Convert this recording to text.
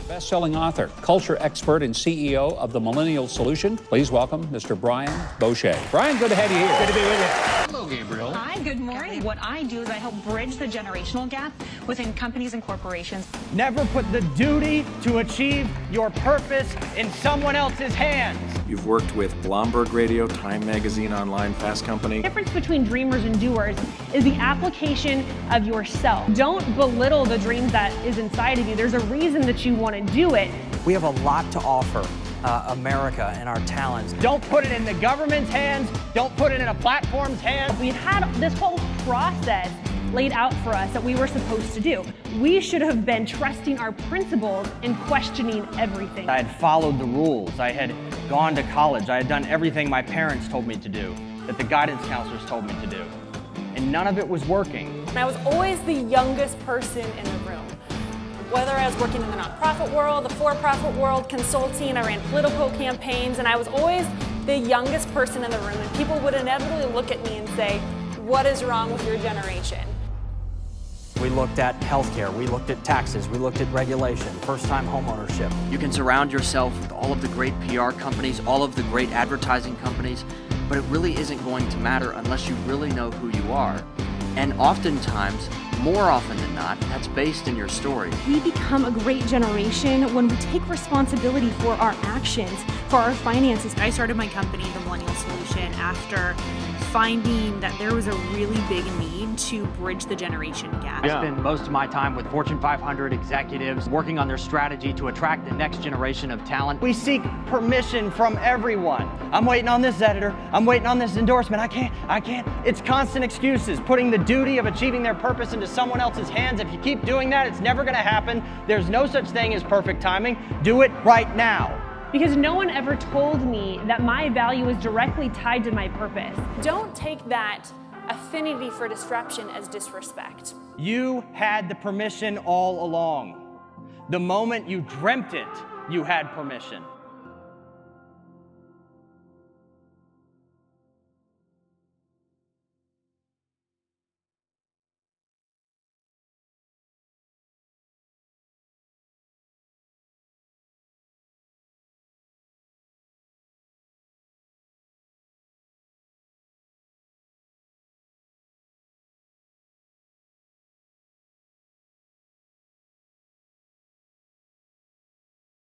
Best-selling author, culture expert, and CEO of the Millennial Solution. Please welcome Mr. Brian Bosché. Brian, good to have you here. Good to be with you. Hello, Gabrielle. Hi, good morning. What I do is I help bridge the generational gap within companies and corporations. Never put the duty to achieve your purpose in someone else's hands. You've worked with Bloomberg Radio, Time Magazine, Online, Fast Company. The difference between dreamers and doers is the application of yourself. Don't belittle the dream that is inside of you. There's a reason that you want to do it. We have a lot to offer America and our talents. Don't put it in the government's hands. Don't put it in a platform's hands. We had this whole process laid out for us that we were supposed to do. We should have been trusting our principles and questioning everything. I had followed the rules. I had gone to college. I had done everything my parents told me to do, that the guidance counselors told me to do. And none of it was working. I was always the youngest person in the room. Whether I was working in the nonprofit world, the for-profit world, consulting, I ran political campaigns, and I was always the youngest person in the room. And people would inevitably look at me and say, "What is wrong with your generation?" We looked at healthcare, we looked at taxes, we looked at regulation, first-time home ownership. You can surround yourself with all of the great PR companies, all of the great advertising companies, but it really isn't going to matter unless you really know who you are. And oftentimes, more often than not, that's based in your story. We become a great generation when we take responsibility for our actions, for our finances. I started my company, the Millennial Solution, after finding that there was a really big need to bridge the generation gap. I spend most of my time with Fortune 500 executives working on their strategy to attract the next generation of talent. We seek permission from everyone. I'm waiting on this editor. I'm waiting on this endorsement. I can't. It's constant excuses, putting the duty of achieving their purpose into someone else's hands. If you keep doing that, it's never going to happen. There's no such thing as perfect timing. Do it right now. Because no one ever told me that my value is directly tied to my purpose. Don't take that affinity for disruption as disrespect. You had the permission all along. The moment you dreamt it, you had permission.